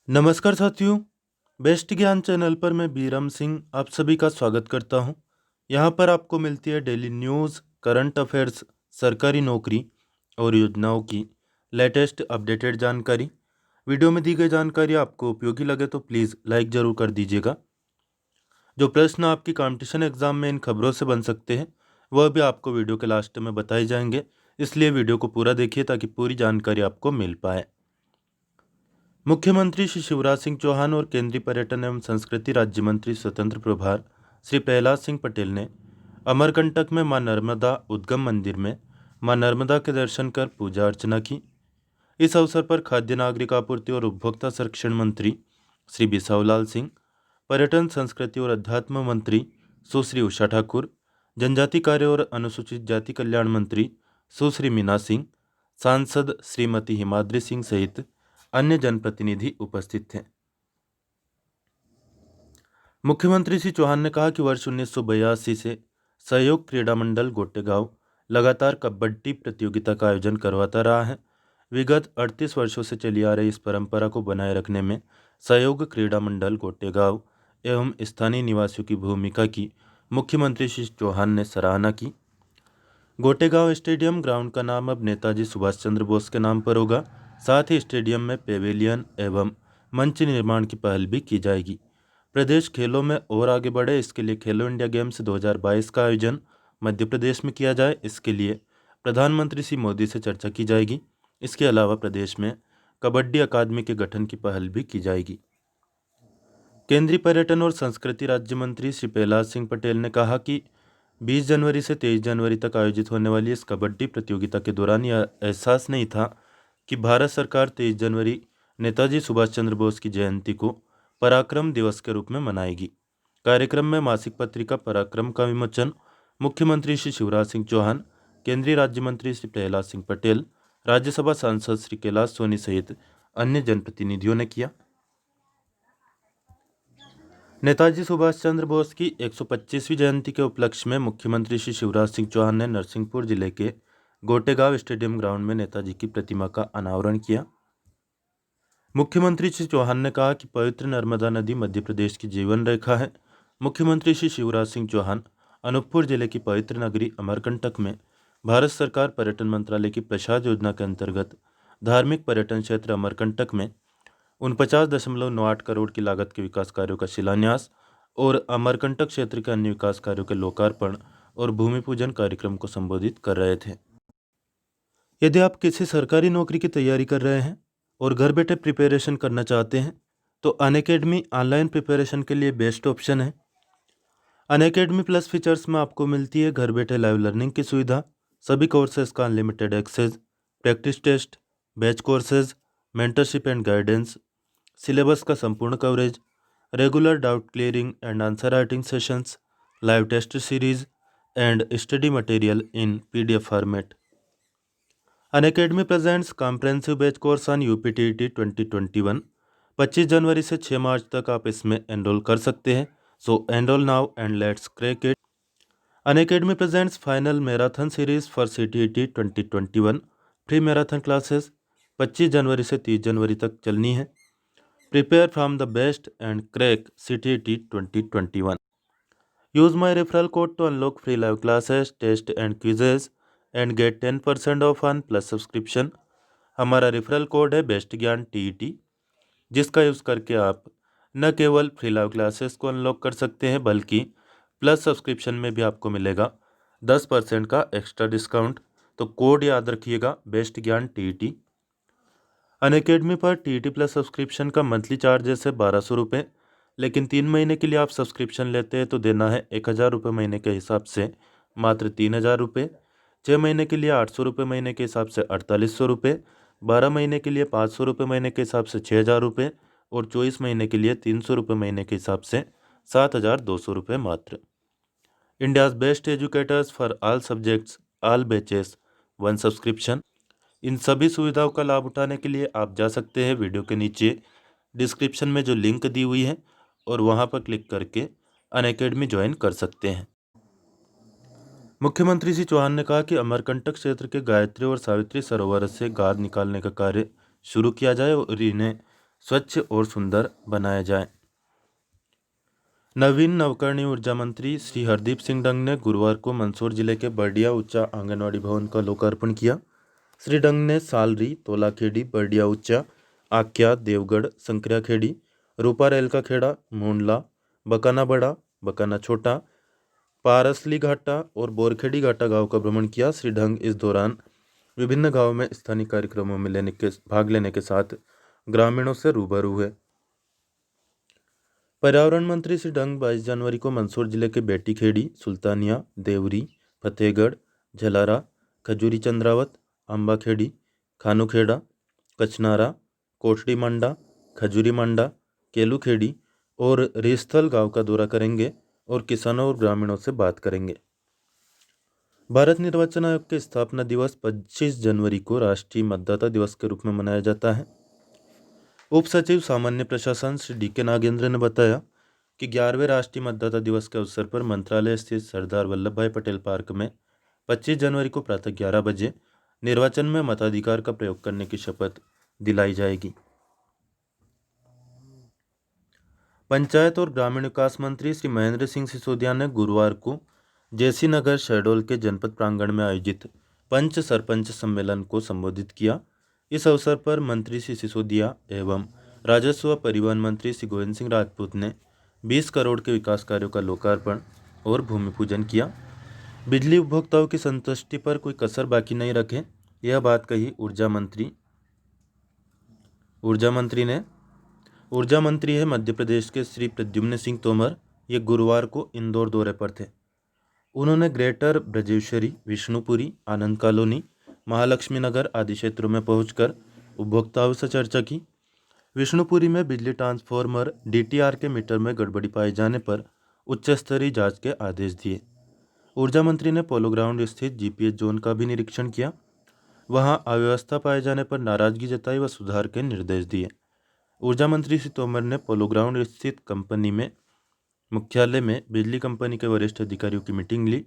नमस्कार साथियों। बेस्ट ज्ञान चैनल पर मैं बीरम सिंह आप सभी का स्वागत करता हूं। यहां पर आपको मिलती है डेली न्यूज़, करंट अफेयर्स, सरकारी नौकरी और योजनाओं की लेटेस्ट अपडेटेड जानकारी। वीडियो में दी गई जानकारी आपको उपयोगी लगे तो प्लीज़ लाइक ज़रूर कर दीजिएगा। जो प्रश्न आपकी कंपटीशन एग्जाम में इन खबरों से बन सकते हैं वह भी आपको वीडियो के लास्ट में बताए जाएंगे, इसलिए वीडियो को पूरा देखिए ताकि पूरी जानकारी आपको मिल पाए। मुख्यमंत्री श्री शिवराज सिंह चौहान और केंद्रीय पर्यटन एवं संस्कृति राज्य मंत्री स्वतंत्र प्रभार श्री प्रहलाद सिंह पटेल ने अमरकंटक में मां नर्मदा उद्गम मंदिर में मां नर्मदा के दर्शन कर पूजा अर्चना की। इस अवसर पर खाद्य नागरिक आपूर्ति और उपभोक्ता संरक्षण मंत्री श्री बिसाऊलाल सिंह, पर्यटन संस्कृति और अध्यात्म मंत्री सुश्री उषा ठाकुर, जनजाति कार्य और अनुसूचित जाति कल्याण मंत्री सुश्री मीना सिंह, सांसद श्रीमती हिमाद्री सिंह सहित अन्य जनप्रतिनिधि उपस्थित थे। मुख्यमंत्री श्री चौहान ने कहा कि वर्ष 1982 से सहयोग क्रीड़ा मंडल गोटेगांव लगातार कबड्डी प्रतियोगिता का आयोजन करवाता रहा है। विगत 38 वर्षों से चली आ रही इस परंपरा को बनाए रखने में सहयोग क्रीड़ा मंडल गोटेगांव एवं स्थानीय निवासियों की भूमिका की मुख्यमंत्री श्री चौहान ने सराहना की। गोटेगांव स्टेडियम ग्राउंड का नाम अब नेताजी सुभाष चंद्र बोस के नाम पर होगा। साथ ही स्टेडियम में पेवेलियन एवं मंच निर्माण की पहल भी की जाएगी। प्रदेश खेलों में और आगे बढ़े, इसके लिए खेलो इंडिया गेम्स 2022 का आयोजन मध्य प्रदेश में किया जाए। इसके लिए प्रधानमंत्री श्री मोदी से चर्चा की जाएगी। इसके अलावा प्रदेश में कबड्डी अकादमी के गठन की पहल भी की जाएगी। केंद्रीय पर्यटन और संस्कृति राज्य मंत्री श्री प्रहलाद सिंह पटेल ने कहा कि 20 जनवरी से 23 जनवरी तक आयोजित होने वाली इस कबड्डी प्रतियोगिता के दौरान यह एहसास नहीं था कि भारत सरकार 23 जनवरी नेताजी सुभाष चंद्र बोस की जयंती को पराक्रम दिवस के रूप में मनाएगी। कार्यक्रम में मासिक पत्रिका पराक्रम का विमोचन मुख्यमंत्री श्री शिवराज सिंह चौहान, केंद्रीय राज्य मंत्री श्री प्रहलाद सिंह पटेल, राज्यसभा सांसद श्री कैलाश सोनी सहित अन्य जनप्रतिनिधियों ने किया। नेताजी सुभाष चंद्र बोस की 125वीं जयंती के उपलक्ष्य में मुख्यमंत्री श्री शिवराज सिंह चौहान ने नरसिंहपुर जिले के गोटेगांव स्टेडियम ग्राउंड में नेताजी की प्रतिमा का अनावरण किया। मुख्यमंत्री श्री चौहान ने कहा कि पवित्र नर्मदा नदी मध्य प्रदेश की जीवन रेखा है। मुख्यमंत्री श्री शिवराज सिंह चौहान अनूपपुर जिले की पवित्र नगरी अमरकंटक में भारत सरकार पर्यटन मंत्रालय की प्रसाद योजना के अंतर्गत धार्मिक पर्यटन क्षेत्र अमरकंटक में 49.98 करोड़ की लागत के विकास कार्यों का शिलान्यास और अमरकंटक क्षेत्र के अन्य विकास कार्यों के लोकार्पण और भूमि पूजन कार्यक्रम को संबोधित कर रहे थे। यदि आप किसी सरकारी नौकरी की तैयारी कर रहे हैं और घर बैठे प्रिपरेशन करना चाहते हैं तो अनअकैडमी ऑनलाइन प्रिपरेशन के लिए बेस्ट ऑप्शन है। अनअकैडमी प्लस फीचर्स में आपको मिलती है घर बैठे लाइव लर्निंग की सुविधा, सभी कोर्सेज का unlimited access, practice test, batch courses, mentorship and guidance, syllabus का संपूर्ण coverage, regular doubt clearing and answer writing sessions, live test series and study material in PDF format. Unacademy presents comprehensive batch course on UPTET 2021। 25 जनवरी से 6 मार्च तक आप इसमें enrol कर सकते हैं। So enroll now and let's crack it. Unacademy presents final marathon series for CTET 2021 free marathon classes 25 जनवरी से 30 जनवरी तक चलनी है। Prepare from the best and crack CTET 2021। Use my referral code to unlock free live classes, test and quizzes and get 10% off on plus subscription. हमारा referral code है best ज्ञान TET, जिसका यूज़ करके आप न केवल फ्री लाइव क्लासेस को unlock कर सकते हैं बल्कि प्लस सब्सक्रिप्शन में भी आपको मिलेगा 10% का एक्स्ट्रा डिस्काउंट। तो कोड याद रखिएगा बेस्ट ज्ञान TET। अनअकैडमी पर TET प्लस सब्सक्रिप्शन का मंथली चार्जेस है 1200 रुपये, लेकिन 3 महीने के लिए आप सब्सक्रिप्शन लेते हैं तो देना है 1000 रुपये महीने के हिसाब से मात्र 3000 रुपये। 6 महीने के लिए 800 रुपये महीने के हिसाब से 4800 रुपये, 12 महीने के लिए 500 रुपये महीने के हिसाब से 6000 रुपये और 24 महीने के लिए 300 रुपये महीने के हिसाब से 7200 रुपये मात्र। India's best educators for all subjects, all batches, one subscription. इन सभी सुविधाओं का लाभ उठाने के लिए आप जा सकते हैं वीडियो के नीचे डिस्क्रिप्शन में जो लिंक दी हुई है और वहां पर क्लिक करके अनअकैडमी ज्वाइन कर सकते हैं। मुख्यमंत्री श्री चौहान ने कहा कि अमरकंटक क्षेत्र के गायत्री और सावित्री सरोवर से गाद निकालने का कार्य शुरू किया जाए और इन्हें स्वच्छ और सुंदर बनाया जाए। नवीन नवकरणीय ऊर्जा मंत्री श्री हरदीप सिंह डंग ने गुरुवार को मंदसौर जिले के बर्डिया उच्चा आंगनवाड़ी भवन का लोकार्पण किया। श्री डंग ने सालरी, तोलाखेड़ी, बर्डिया उच्चा, आक्या, देवगढ़, संकरियाखेड़ी, रूपा रेल का खेड़ा, मोंडला, बकाना बड़ा, बकाना छोटा, पारसली घाटा और बोरखेड़ी घाटा गांव का भ्रमण किया। श्री डंग इस दौरान विभिन्न गांवों में स्थानीय कार्यक्रमों में भाग लेने के साथ ग्रामीणों से रूबरू हुए। पर्यावरण मंत्री श्री डंग 22 जनवरी को मंदसौर जिले के बेटीखेड़ी, सुल्तानिया, देवरी, फतेहगढ़, झलारा, खजूरी चंद्रावत, अम्बाखेड़ी, खानूखेड़ा, कचनारा, कोटड़ी मंडा, खजूरी मंडा, केलूखेड़ी और रेस्थल गांव का दौरा करेंगे और किसानों और ग्रामीणों से बात करेंगे। भारत निर्वाचन आयोग के स्थापना दिवस 25 जनवरी को राष्ट्रीय मतदाता दिवस के रूप में मनाया जाता है। उप सचिव सामान्य प्रशासन श्री डी.के. नागेंद्र ने बताया कि 11वें राष्ट्रीय मतदाता दिवस के अवसर पर मंत्रालय स्थित सरदार वल्लभ भाई पटेल पार्क में 25 जनवरी को प्रातः 11 बजे निर्वाचन में मताधिकार का प्रयोग करने की शपथ दिलाई जाएगी। पंचायत और ग्रामीण विकास मंत्री श्री महेंद्र सिंह सिसोदिया ने गुरुवार को जैसी नगर शहडोल के जनपद प्रांगण में आयोजित पंच सरपंच सम्मेलन को संबोधित किया। इस अवसर पर मंत्री श्री सिसोदिया एवं राजस्व व परिवहन मंत्री श्री गोविंद सिंह राजपूत ने 20 करोड़ के विकास कार्यों का लोकार्पण और भूमि पूजन किया। बिजली उपभोक्ताओं की संतुष्टि पर कोई कसर बाकी नहीं रखे, यह बात कही ऊर्जा मंत्री है मध्य प्रदेश के श्री प्रद्युम्न सिंह तोमर। ये गुरुवार को इंदौर दौरे पर थे। उन्होंने ग्रेटर ब्रजेश्वरी, विष्णुपुरी, आनंद कॉलोनी, महालक्ष्मी नगर आदि क्षेत्रों में पहुंचकर उपभोक्ताओं से चर्चा की। विष्णुपुरी में बिजली ट्रांसफार्मर DTR के मीटर में गड़बड़ी पाए जाने पर उच्च स्तरीय जांच के आदेश दिए। ऊर्जा मंत्री ने पोलो ग्राउंड स्थित GPS जोन का भी निरीक्षण किया। वहां अव्यवस्था पाए जाने पर नाराजगी जताई व सुधार के निर्देश दिए। ऊर्जा मंत्री श्री तोमर ने पोलो ग्राउंड स्थित कंपनी में मुख्यालय में बिजली कंपनी के वरिष्ठ अधिकारियों की मीटिंग ली।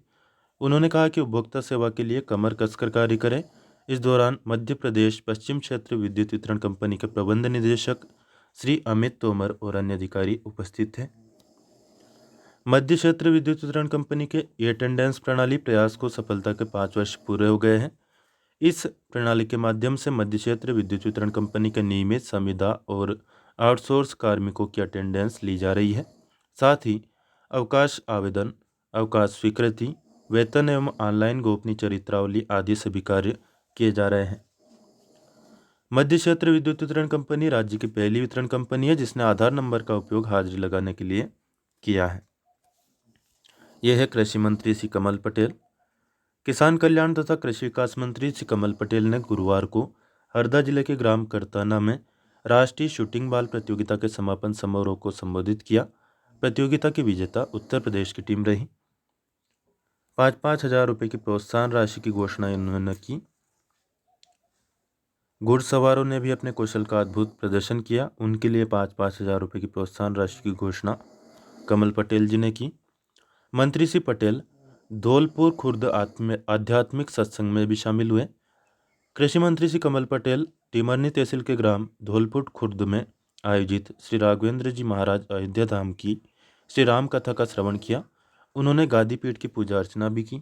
उन्होंने कहा कि उपभोक्ता सेवा के लिए कमर कसकर कार्य करें। इस दौरान मध्य प्रदेश पश्चिम क्षेत्र विद्युत वितरण कंपनी के प्रबंध निदेशक श्री अमित तोमर और अन्य अधिकारी उपस्थित थे। मध्य क्षेत्र विद्युत वितरण कंपनी के अटेंडेंस प्रणाली प्रयास को सफलता के 5 वर्ष पूरे हो गए हैं। इस प्रणाली के माध्यम से मध्य क्षेत्र विद्युत वितरण कंपनी के नियमित, संविदा और आउटसोर्स कार्मिकों की अटेंडेंस ली जा रही है। साथ ही अवकाश आवेदन, अवकाश स्वीकृति, वेतन एवं ऑनलाइन गोपनीय चरित्रावली आदि सभी कार्य किए जा रहे हैं। मध्य क्षेत्र विद्युत वितरण कंपनी राज्य की पहली वितरण कंपनी है जिसने आधार नंबर का उपयोग हाजिरी लगाने के लिए किया है। यह है कृषि मंत्री श्री कमल पटेल। किसान कल्याण तथा कृषि विकास मंत्री श्री कमल पटेल ने गुरुवार को हरदा जिले के ग्राम करताना में राष्ट्रीय शूटिंग बॉल प्रतियोगिता के समापन समारोह को संबोधित किया। प्रतियोगिता की विजेता उत्तर प्रदेश की टीम रही। 5-5 हजार रुपये की प्रोत्साहन राशि की घोषणा उन्होंने की। घुड़सवारों ने भी अपने कौशल का अद्भुत प्रदर्शन किया। उनके लिए 5-5 हजार रुपये की प्रोत्साहन राशि की घोषणा कमल पटेल जी ने की। मंत्री श्री पटेल धौलपुर खुर्द आध्यात्मिक सत्संग में भी शामिल हुए। कृषि मंत्री श्री कमल पटेल टिमरनी तहसील के ग्राम धौलपुर खुर्द में आयोजित श्री राघवेंद्र जी महाराज अयोध्या धाम की श्री राम कथा का श्रवण किया। उन्होंने गादी पीठ की पूजा अर्चना भी की।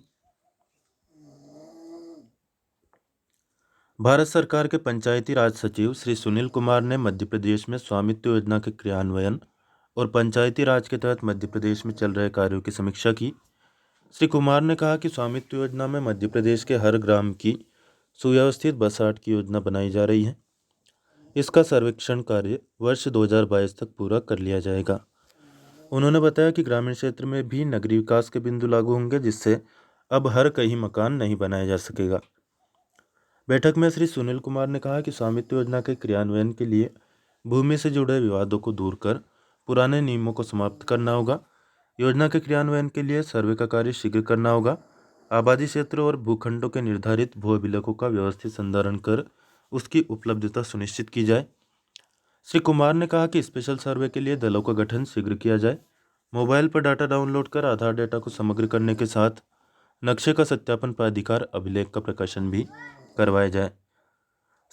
भारत सरकार के पंचायती राज सचिव श्री सुनील कुमार ने मध्य प्रदेश में स्वामित्व योजना के क्रियान्वयन और पंचायती राज के तहत मध्य प्रदेश में चल रहे कार्यों की समीक्षा की। श्री कुमार ने कहा कि स्वामित्व योजना में मध्य प्रदेश के हर ग्राम की सुव्यवस्थित बसाहट की योजना बनाई जा रही है। इसका सर्वेक्षण कार्य वर्ष 2022 तक पूरा कर लिया जाएगा। उन्होंने बताया कि ग्रामीण क्षेत्र में भी नगरीय विकास के बिंदु लागू होंगे, जिससे अब हर कहीं मकान नहीं बनाया जा सकेगा। बैठक में श्री सुनील कुमार ने कहा कि स्वामित्व योजना के क्रियान्वयन के लिए भूमि से जुड़े विवादों को दूर कर पुराने नियमों को समाप्त करना होगा। योजना के क्रियान्वयन के लिए सर्वे का कार्य शीघ्र करना होगा। आबादी क्षेत्र और भूखंडों के निर्धारित भू अभिलेखों का व्यवस्थित संधारण कर उसकी उपलब्धता सुनिश्चित की जाए। श्री कुमार ने कहा कि स्पेशल सर्वे के लिए दलों का गठन शीघ्र किया जाए। मोबाइल पर डाटा डाउनलोड कर आधार डेटा को समग्र करने के साथ नक्शे का सत्यापन प्राधिकार अभिलेख का प्रकाशन भी करवाया जाए।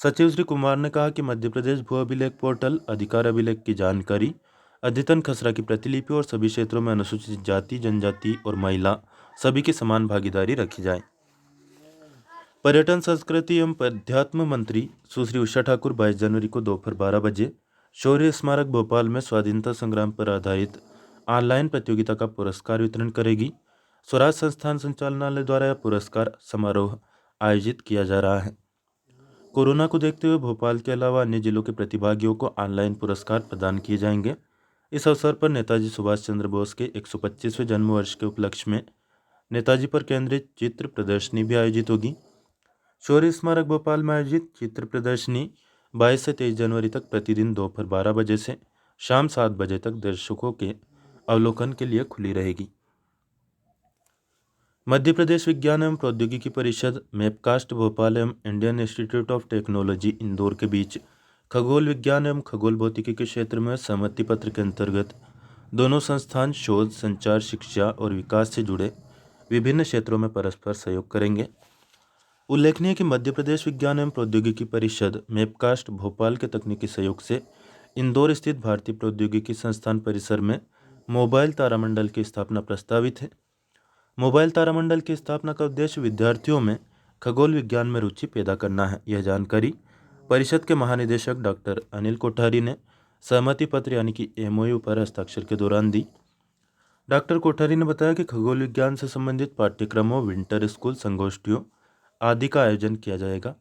सचिव श्री कुमार ने कहा कि मध्य प्रदेश भू अभिलेख पोर्टल अधिकार अभिलेख की जानकारी, अद्यतन खसरा की प्रतिलिपि और सभी क्षेत्रों में अनुसूचित जाति, जनजाति और महिला सभी की समान भागीदारी रखी जाए। पर्यटन, संस्कृति एवं अध्यात्म मंत्री सुश्री उषा ठाकुर 22 जनवरी को दोपहर 12 बजे शौर्य स्मारक भोपाल में स्वाधीनता संग्राम पर आधारित ऑनलाइन प्रतियोगिता का पुरस्कार वितरण करेगी। स्वराज संस्थान संचालनालय द्वारा यह पुरस्कार समारोह आयोजित किया जा रहा है। कोरोना को देखते हुए भोपाल के अलावा अन्य जिलों के प्रतिभागियों को ऑनलाइन पुरस्कार प्रदान किए जाएंगे। इस अवसर पर नेताजी सुभाष चंद्र बोस के 125वें जन्म वर्ष के उपलक्ष्य में नेताजी पर केंद्रित चित्र प्रदर्शनी भी आयोजित होगी। शौर्य स्मारक भोपाल में आयोजित चित्र प्रदर्शनी 22 से 23 जनवरी तक प्रतिदिन दोपहर 12 बजे से शाम 7 बजे तक दर्शकों के अवलोकन के लिए खुली रहेगी। मध्य प्रदेश विज्ञान एवं प्रौद्योगिकी परिषद, मैपकास्ट भोपाल एवं Indian institute of technology Indore के बीच खगोल विज्ञान एवं खगोल भौतिकी के क्षेत्र में सहमति पत्र के अंतर्गत दोनों संस्थान शोध, संचार, शिक्षा और विकास से जुड़े विभिन्न क्षेत्रों में परस्पर सहयोग करेंगे। उल्लेखनीय कि मध्य प्रदेश विज्ञान एवं प्रौद्योगिकी परिषद मैपकास्ट भोपाल के तकनीकी सहयोग से इंदौर स्थित भारतीय प्रौद्योगिकी संस्थान परिसर में मोबाइल तारामंडल की स्थापना प्रस्तावित है। मोबाइल तारामंडल की स्थापना का उद्देश्य विद्यार्थियों में खगोल विज्ञान में रुचि पैदा करना है। यह जानकारी परिषद के महानिदेशक डॉक्टर अनिल कोठारी ने सहमति पत्र यानी कि MOU पर हस्ताक्षर के दौरान दी। डॉक्टर कोठारी ने बताया कि खगोल विज्ञान से संबंधित पाठ्यक्रमों, विंटर स्कूल, संगोष्ठियों आदि का आयोजन किया जाएगा।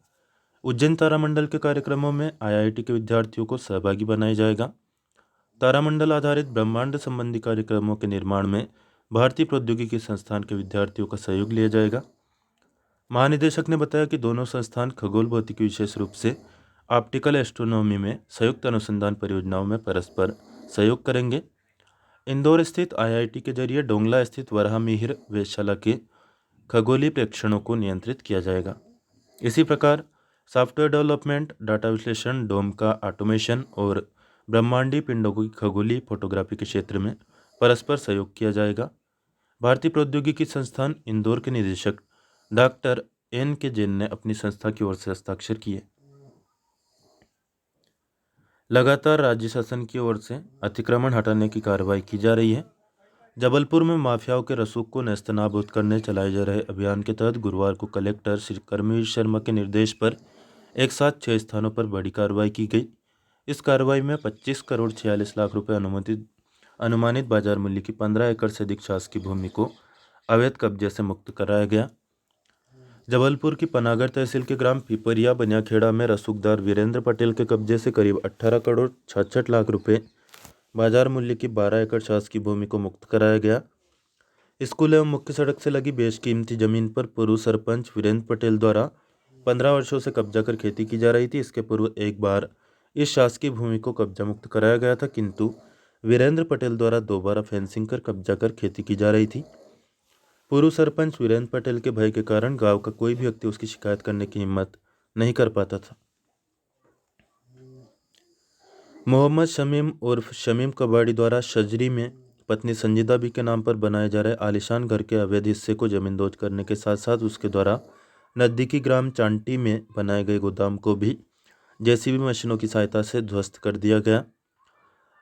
उज्जैन तारामंडल के कार्यक्रमों में IIT के विद्यार्थियों को सहभागी बनाया जाएगा। तारामंडल आधारित ब्रह्मांड संबंधी कार्यक्रमों के निर्माण में भारतीय प्रौद्योगिकी संस्थान के विद्यार्थियों का सहयोग लिया जाएगा। महानिदेशक ने बताया कि दोनों संस्थान खगोल भौतिकी, विशेष रूप से ऑप्टिकल एस्ट्रोनॉमी में संयुक्त अनुसंधान परियोजनाओं में परस्पर सहयोग करेंगे। इंदौर स्थित IIT के जरिए डोंगला स्थित वराहमिहिर वेधशाला के खगोलीय प्रेक्षणों को नियंत्रित किया जाएगा। इसी प्रकार सॉफ्टवेयर डेवलपमेंट, डाटा विश्लेषण, डोम का ऑटोमेशन और ब्रह्मांडीय पिंडों की खगोलीय फोटोग्राफी के क्षेत्र में परस्पर सहयोग किया जाएगा। भारतीय प्रौद्योगिकी संस्थान इंदौर के निदेशक डॉक्टर N.K. जैन ने अपनी संस्था की ओर से हस्ताक्षर किए। लगातार राज्य शासन की ओर से अतिक्रमण हटाने की कार्रवाई की जा रही है। जबलपुर में माफियाओं के रसूख को नेस्तनाबूद करने चलाए जा रहे अभियान के तहत गुरुवार को कलेक्टर श्री कर्मवीर शर्मा के निर्देश पर एक साथ 6 स्थानों पर बड़ी कार्रवाई की गई। इस कार्रवाई में 25 करोड़ 46 लाख रुपए अनुमानित बाजार मूल्य की 15 एकड़ से अधिक शासकीय भूमि को अवैध कब्जे से मुक्त कराया गया। जबलपुर की पनागर तहसील के ग्राम पिपरिया बनियाखेड़ा में रसूखदार वीरेंद्र पटेल के कब्जे से करीब 18 करोड़ 66 लाख रुपए बाजार मूल्य की 12 एकड़ शासकीय भूमि को मुक्त कराया गया। स्कूल एवं मुख्य सड़क से लगी बेशकीमती जमीन पर पूर्व सरपंच वीरेंद्र पटेल द्वारा 15 वर्षों से कब्जा कर खेती की जा रही थी। इसके पूर्व एक बार इस शासकीय भूमि को कब्जा मुक्त कराया गया था, किंतु वीरेंद्र पटेल द्वारा दोबारा फेंसिंग कर कब्जा कर खेती की जा रही थी। पूर्व सरपंच वीरेंद्र पटेल के भय के कारण गांव का कोई भी व्यक्ति उसकी शिकायत करने की हिम्मत नहीं कर पाता था। मोहम्मद शमीम उर्फ शमीम कबाड़ी द्वारा शजरी में पत्नी संजीदा बी के नाम पर बनाए जा रहे आलीशान घर के अवैध हिस्से को जमींदोज करने के साथ साथ उसके द्वारा नज़दीकी ग्राम चांटी में बनाए गए गोदाम को भी JCB मशीनों की सहायता से ध्वस्त कर दिया गया।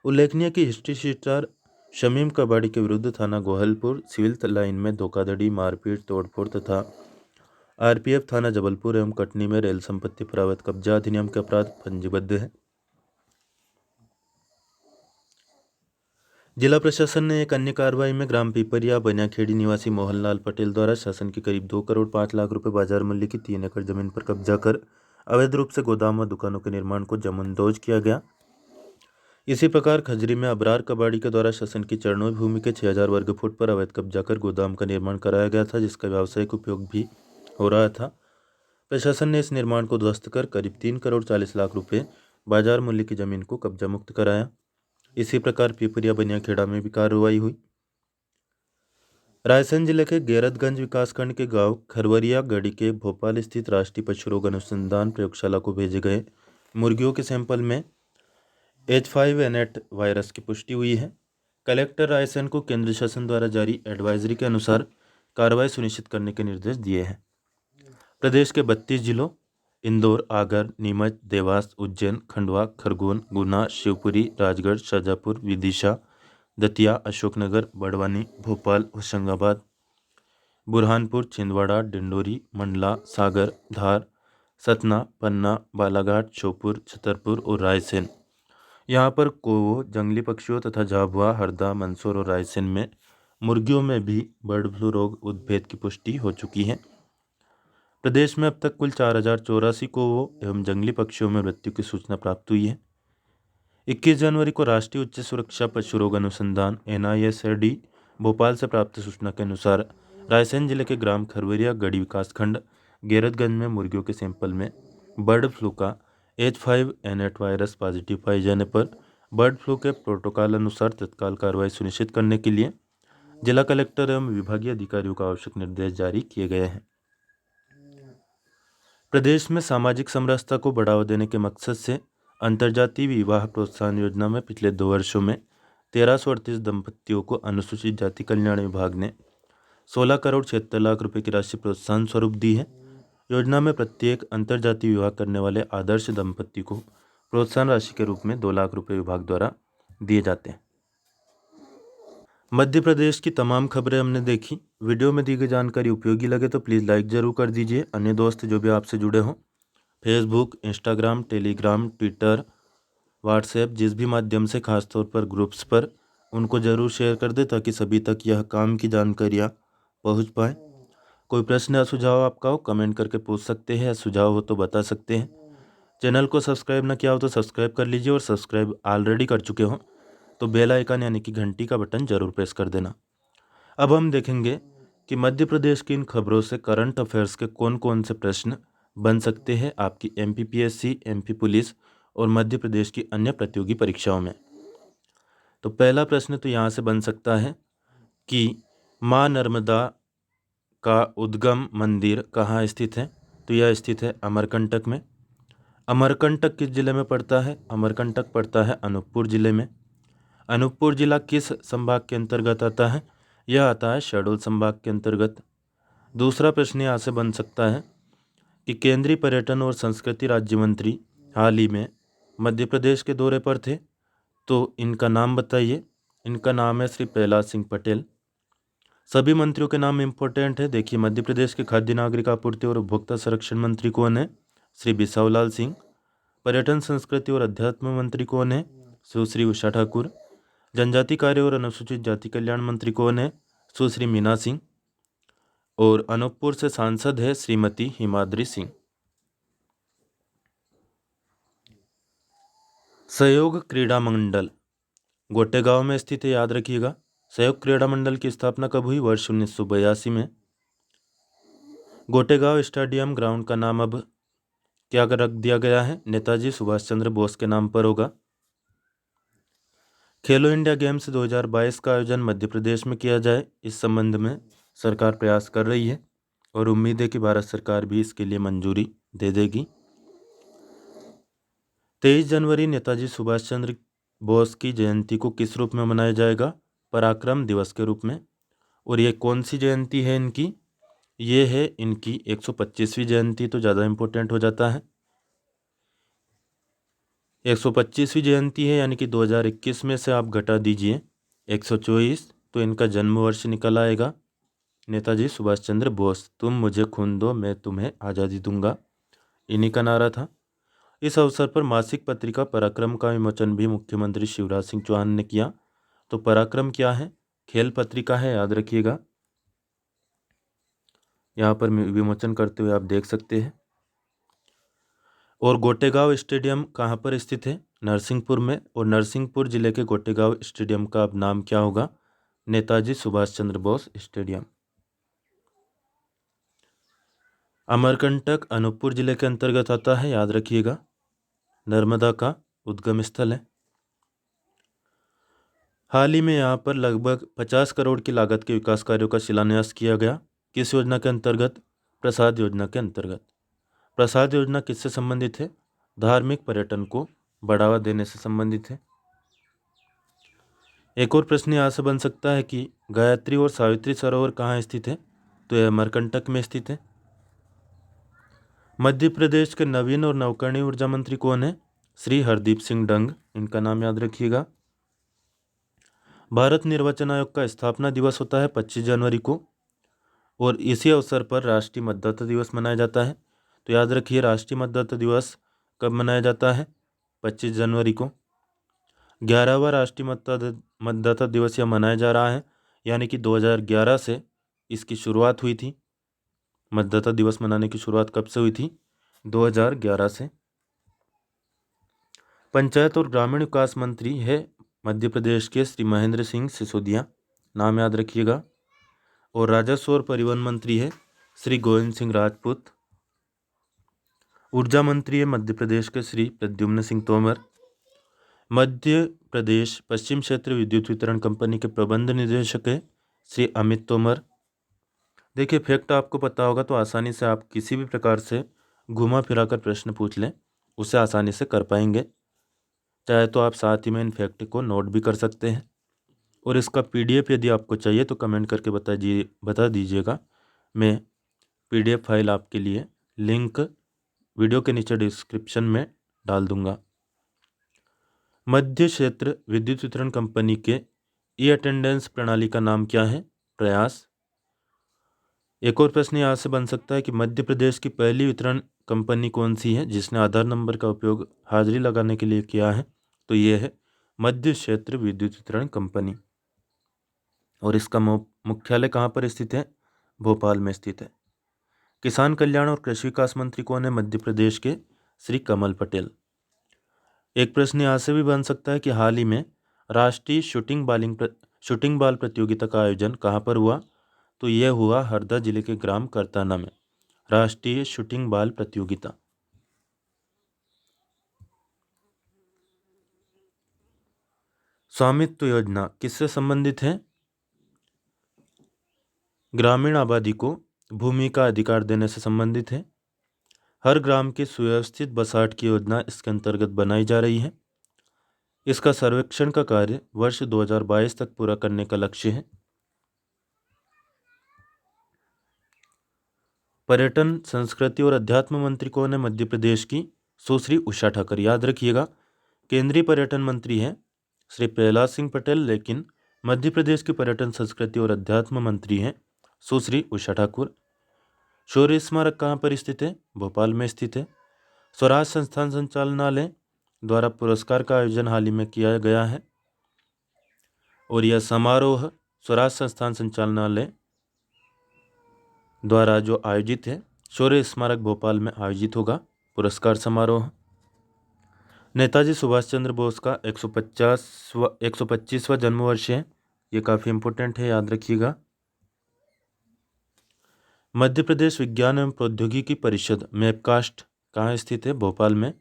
उल्लेखनीय कि हिस्ट्री शीटर शमीम कबाड़ी के विरुद्ध थाना गोहलपुर सिविल लाइन में धोखाधड़ी, मारपीट, तोड़फोड़ तथा RPF थाना जबलपुर एवं कटनी में रेल संपत्ति पर अवैध कब्जा अधिनियम के अपराध पंजीबद्ध है। जिला प्रशासन ने एक अन्य कार्रवाई में ग्राम पिपरिया बनियाखेड़ी निवासी मोहनलाल पटेल द्वारा शासन की करीब 2 करोड़ 5 लाख रुपए बाजार मूल्य की 3 एकड़ जमीन पर कब्जा कर अवैध रूप से गोदाम व दुकानों के निर्माण को जमींदोज किया गया। इसी प्रकार खजरी में अबरार कबाड़ी के द्वारा शासन की चरणों भूमि के 6000 वर्ग फुट पर अवैध कब्जा कर गोदाम का निर्माण कराया गया था, जिसका व्यावसायिक उपयोग भी हो रहा था। प्रशासन ने इस निर्माण को ध्वस्त कर करीब 3 करोड़ 40 लाख रुपए बाजार मूल्य की जमीन को कब्जा मुक्त कराया। इसी प्रकार पिपरिया बनियाखेड़ा में भी कार्रवाई हुई। रायसेन जिले के गैरतगंज विकासखंड के गांव खरवरिया गढ़ी के भोपाल स्थित राष्ट्रीय पशु रोग अनुसंधान प्रयोगशाला को भेजे गए मुर्गियों के सैंपल में H5N8 वायरस की पुष्टि हुई है। कलेक्टर रायसेन को केंद्र शासन द्वारा जारी एडवाइजरी के अनुसार कार्रवाई सुनिश्चित करने के निर्देश दिए हैं। प्रदेश के 32 जिलों इंदौर, आगर, नीमच, देवास, उज्जैन, खंडवा, खरगोन, गुना, शिवपुरी, राजगढ़, शाजापुर, विदिशा, दतिया, अशोकनगर, बड़वानी, भोपाल, होशंगाबाद, बुरहानपुर, छिंदवाड़ा, डिंडोरी, मंडला, सागर, धार, सतना, पन्ना, बालाघाट, श्योपुर, छतरपुर और रायसेन। यहाँ पर कोवो, जंगली पक्षियों तथा झाबुआ, हरदा, मंदसौर और रायसेन में मुर्गियों में भी बर्ड फ्लू रोग उद्भेद की पुष्टि हो चुकी है। प्रदेश में अब तक कुल 4084 कोवो एवं जंगली पक्षियों में मृत्यु की सूचना प्राप्त हुई है। 21 जनवरी को राष्ट्रीय उच्च सुरक्षा पशु रोग अनुसंधान NISRD भोपाल से प्राप्त सूचना के अनुसार रायसेन जिले के ग्राम खरवरिया गढ़ी विकासखंड गैरतगंज में मुर्गियों के सैंपल में बर्ड फ्लू का H5N8 वायरस पॉजिटिव पाए जाने पर बर्ड फ्लू के प्रोटोकॉल अनुसार तत्काल कार्रवाई सुनिश्चित करने के लिए जिला कलेक्टर एवं विभागीय अधिकारियों को आवश्यक निर्देश जारी किए गए हैं। प्रदेश में सामाजिक समरसता को बढ़ावा देने के मकसद से अंतर्जातीय विवाह प्रोत्साहन योजना में पिछले 2 वर्षों में 1338 दंपतियों को अनुसूचित जाति कल्याण विभाग ने 16 करोड़ 76 लाख रुपए की राशि प्रोत्साहन स्वरूप दी है। योजना में प्रत्येक अंतर्जातीय विवाह करने वाले आदर्श दंपति को प्रोत्साहन राशि के रूप में 2 लाख रुपए विभाग द्वारा दिए जाते हैं। मध्य प्रदेश की तमाम खबरें हमने देखी। वीडियो में दी गई जानकारी उपयोगी लगे तो प्लीज़ लाइक ज़रूर कर दीजिए। अन्य दोस्त जो भी आपसे जुड़े हों Facebook, Instagram, Telegram, Twitter, WhatsApp जिस भी माध्यम से खासतौर पर ग्रुप्स पर उनको ज़रूर शेयर कर दें ताकि सभी तक यह काम की जानकारियाँ पहुँच पाए। कोई प्रश्न या सुझाव आपका हो कमेंट करके पूछ सकते हैं, या सुझाव हो तो बता सकते हैं। चैनल को सब्सक्राइब ना किया हो तो सब्सक्राइब कर लीजिए, और सब्सक्राइब ऑलरेडी कर चुके हो तो बेल आइकन यानी कि घंटी का बटन जरूर प्रेस कर देना। अब हम देखेंगे कि मध्य प्रदेश की इन खबरों से करंट अफेयर्स के कौन कौन से प्रश्न बन सकते हैं आपकी MPPSC, MP पुलिस और मध्य प्रदेश की अन्य प्रतियोगी परीक्षाओं में। तो पहला प्रश्न तो यहाँ से बन सकता है कि माँ नर्मदा का उद्गम मंदिर कहाँ स्थित है। तो यह स्थित है अमरकंटक में। अमरकंटक किस जिले में पड़ता है? अमरकंटक पड़ता है अनूपपुर जिले में। अनूपपुर जिला किस संभाग के अंतर्गत आता है? यह आता है शहडोल संभाग के अंतर्गत। दूसरा प्रश्न यहाँ से बन सकता है कि केंद्रीय पर्यटन और संस्कृति राज्य मंत्री हाल ही में मध्य प्रदेश के दौरे पर थे, तो इनका नाम बताइए। इनका नाम है श्री प्रहलाद सिंह पटेल। सभी मंत्रियों के नाम इम्पोर्टेंट है। देखिए, मध्य प्रदेश के खाद्य नागरिक आपूर्ति और उपभोक्ता संरक्षण मंत्री कौन है? श्री बिसावलाल सिंह। पर्यटन संस्कृति और अध्यात्म मंत्री कौन है? सुश्री उषा ठाकुर। जनजाति कार्य और अनुसूचित जाति कल्याण मंत्री कौन है? सुश्री मीना सिंह। और अनूपपुर से सांसद है श्रीमती हिमाद्री सिंह। सहयोग क्रीड़ा मंडल गोटेगांव में स्थित है, याद रखिएगा। सहयोग क्रीड़ा मंडल की स्थापना कब हुई? वर्ष 1982 में। गोटेगांव स्टेडियम ग्राउंड का नाम अब क्या रख दिया गया है? नेताजी सुभाष चंद्र बोस के नाम पर होगा। खेलो इंडिया गेम्स 2022 का आयोजन मध्य प्रदेश में किया जाए, इस संबंध में सरकार प्रयास कर रही है और उम्मीद है कि भारत सरकार भी इसके लिए मंजूरी दे देगी। 23 जनवरी नेताजी सुभाष चंद्र बोस की जयंती को किस रूप में मनाया जाएगा? पराक्रम दिवस के रूप में। और ये कौन सी जयंती है इनकी? ये है इनकी 125वीं जयंती, तो ज़्यादा इम्पोर्टेंट हो जाता है। 125वीं जयंती है, यानी कि 2021 में से आप घटा दीजिए 124, तो इनका जन्म वर्ष निकल आएगा। नेताजी सुभाष चंद्र बोस, तुम मुझे खून दो मैं तुम्हें आज़ादी दूंगा, इन्हीं का नारा था। इस अवसर पर मासिक पत्रिका पराक्रम का विमोचन भी मुख्यमंत्री शिवराज सिंह चौहान ने किया। तो पराक्रम क्या है? खेल पत्रिका है, याद रखिएगा। यहाँ पर विमोचन करते हुए आप देख सकते हैं। और गोटेगांव स्टेडियम कहाँ पर स्थित है? नरसिंहपुर में। और नरसिंहपुर जिले के गोटेगांव स्टेडियम का अब नाम क्या होगा? नेताजी सुभाष चंद्र बोस स्टेडियम। अमरकंटक अनूपपुर जिले के अंतर्गत आता है, याद रखिएगा। नर्मदा का उद्गम स्थल है। हाल ही में यहाँ पर लगभग 50 करोड़ की लागत के विकास कार्यों का शिलान्यास किया गया। किस योजना के अंतर्गत? प्रसाद योजना के अंतर्गत। प्रसाद योजना किससे संबंधित है? धार्मिक पर्यटन को बढ़ावा देने से संबंधित है। एक और प्रश्न यहाँ से बन सकता है कि गायत्री और सावित्री सरोवर कहाँ स्थित है? तो यह अमरकंटक में स्थित है। मध्य प्रदेश के नवीन और नवकरणीय ऊर्जा मंत्री कौन है? श्री हरदीप सिंह डंग, इनका नाम याद रखिएगा। भारत निर्वाचन आयोग का स्थापना दिवस होता है 25 जनवरी को, और इसी अवसर पर राष्ट्रीय मतदाता दिवस मनाया जाता है। तो याद रखिए, राष्ट्रीय मतदाता दिवस कब मनाया जाता है? 25 जनवरी को। 11वां राष्ट्रीय मतदाता दिवस यह मनाया जा रहा है, यानी कि 2011 से इसकी शुरुआत हुई थी। मतदाता दिवस मनाने की शुरुआत कब से हुई थी? 2011 से। पंचायत और ग्रामीण विकास मंत्री है मध्य प्रदेश के श्री महेंद्र सिंह सिसोदिया, नाम याद रखिएगा। और राजस्व और परिवहन मंत्री है श्री गोविंद सिंह राजपूत। ऊर्जा मंत्री है मध्य प्रदेश के श्री प्रद्युम्न सिंह तोमर। मध्य प्रदेश पश्चिम क्षेत्र विद्युत वितरण कंपनी के प्रबंध निदेशक है श्री अमित तोमर। देखिए, फैक्ट आपको पता होगा तो आसानी से आप किसी भी प्रकार से घुमा फिरा कर प्रश्न पूछ लें, उसे आसानी से कर पाएंगे। चाहे तो आप साथ ही में इन फैक्ट को नोट भी कर सकते हैं। और इसका पीडीएफ यदि आपको चाहिए तो कमेंट करके बता दीजिएगा। मैं पीडीएफ फाइल आपके लिए लिंक वीडियो के नीचे डिस्क्रिप्शन में डाल दूंगा। मध्य क्षेत्र विद्युत वितरण कंपनी के ई अटेंडेंस प्रणाली का नाम क्या है? प्रयास। एक और प्रश्न यहाँ से बन सकता है कि मध्य प्रदेश की पहली वितरण कंपनी कौन सी है जिसने आधार नंबर का उपयोग हाजिरी लगाने के लिए किया है? तो ये है मध्य क्षेत्र विद्युत वितरण कंपनी। और इसका मुख्यालय कहाँ पर स्थित है? भोपाल में स्थित है। किसान कल्याण और कृषि विकास मंत्री कौन है मध्य प्रदेश के? श्री कमल पटेल। एक प्रश्न यहाँ से भी बन सकता है कि हाल ही में राष्ट्रीय शूटिंग बाल प्रतियोगिता का आयोजन कहाँ पर हुआ? तो यह हुआ हरदा जिले के ग्राम करताना में, राष्ट्रीय शूटिंग बाल प्रतियोगिता। स्वामित्व योजना किससे संबंधित है? ग्रामीण आबादी को भूमि का अधिकार देने से संबंधित है। हर ग्राम की सुव्यवस्थित बसाहट की योजना इसके अंतर्गत बनाई जा रही है। इसका सर्वेक्षण का कार्य वर्ष 2022 तक पूरा करने का लक्ष्य है। पर्यटन, संस्कृति और अध्यात्म मंत्री कौन है मध्य प्रदेश की? सुश्री उषा ठाकुर। याद रखिएगा, केंद्रीय पर्यटन मंत्री हैं श्री प्रहलाद सिंह पटेल, लेकिन मध्य प्रदेश के पर्यटन, संस्कृति और अध्यात्म मंत्री हैं सुश्री उषा ठाकुर। शौर्य स्मारक कहाँ पर स्थित है? भोपाल में स्थित है। स्वराज संस्थान संचालनालय द्वारा पुरस्कार का आयोजन हाल ही में किया गया है, और यह समारोह स्वराज संस्थान संचालनालय द्वारा जो आयोजित है, शौर्य स्मारक भोपाल में आयोजित होगा पुरस्कार समारोह। नेताजी सुभाष चंद्र बोस का 125वां जन्मवर्ष है, ये काफ़ी इम्पोर्टेंट है, याद रखिएगा। मध्य प्रदेश विज्ञान एवं प्रौद्योगिकी परिषद मैपकास्ट कहाँ स्थित है? भोपाल में।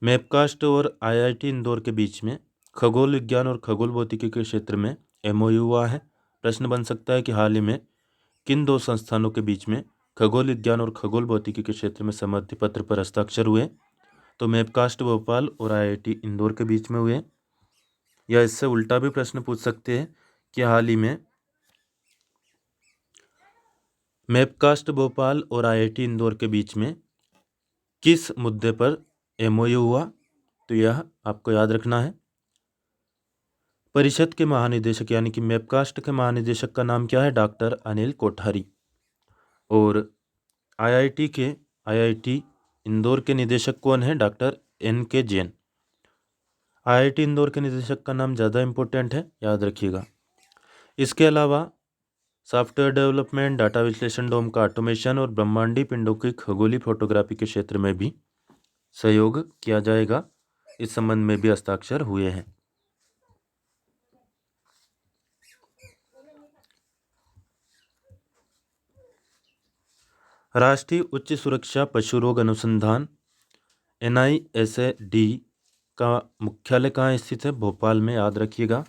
मैपकास्ट और आईआईटी इंदौर के बीच में खगोल विज्ञान और खगोल भौतिकी के क्षेत्र में एमओयू हुआ है। प्रश्न बन सकता है कि हाल ही में किन दो संस्थानों के बीच में खगोल विज्ञान और खगोल भौतिकी के क्षेत्र में सहमति पत्र पर हस्ताक्षर हुए? तो मैपकास्ट भोपाल और आईआईटी इंदौर के बीच में हुए। या इससे उल्टा भी प्रश्न पूछ सकते हैं कि हाल ही में मैपकास्ट भोपाल और आईआईटी इंदौर के बीच में किस मुद्दे पर एमओयू हुआ? तो यह आपको याद रखना है। परिषद के महानिदेशक यानी कि मैपकास्ट के महानिदेशक का नाम क्या है? डॉक्टर अनिल कोठारी। और आईआईटी इंदौर के निदेशक कौन है? Doctor NK. Jain. IIT Indore के निदेशक का नाम ज़्यादा इम्पोर्टेंट है, याद रखिएगा। इसके अलावा सॉफ्टवेयर डेवलपमेंट, डाटा विश्लेषण, डोम का ऑटोमेशन और ब्रह्मांडीय पिंडों की खगोलीय फोटोग्राफी के क्षेत्र में भी सहयोग किया जाएगा। इस संबंध में भी हस्ताक्षर हुए हैं। राष्ट्रीय उच्च सुरक्षा पशु रोग अनुसंधान NISAID का मुख्यालय कहाँ स्थित है? भोपाल में, याद रखिएगा।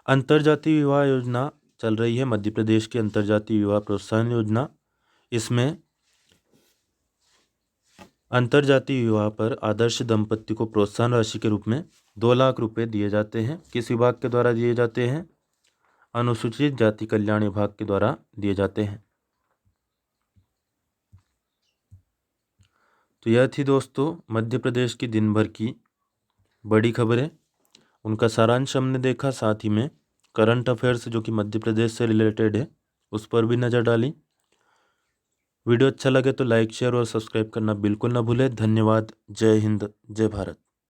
अंतर्जातीय विवाह योजना चल रही है मध्य प्रदेश की, अंतर्जातीय विवाह प्रोत्साहन योजना। इसमें अंतर्जातीय विवाह पर आदर्श दंपति को प्रोत्साहन राशि के रूप में 2 लाख रुपए दिए जाते हैं। किस विभाग के द्वारा दिए जाते हैं? अनुसूचित जाति कल्याण विभाग के द्वारा दिए जाते हैं। तो यह थी दोस्तों मध्य प्रदेश की दिन भर की बड़ी खबरें। उनका सारांश हमने देखा, साथ ही में करंट अफेयर्स जो कि मध्य प्रदेश से रिलेटेड है उस पर भी नज़र डाली। वीडियो अच्छा लगे तो लाइक, शेयर और सब्सक्राइब करना बिल्कुल ना भूलें। धन्यवाद। जय हिंद, जय भारत।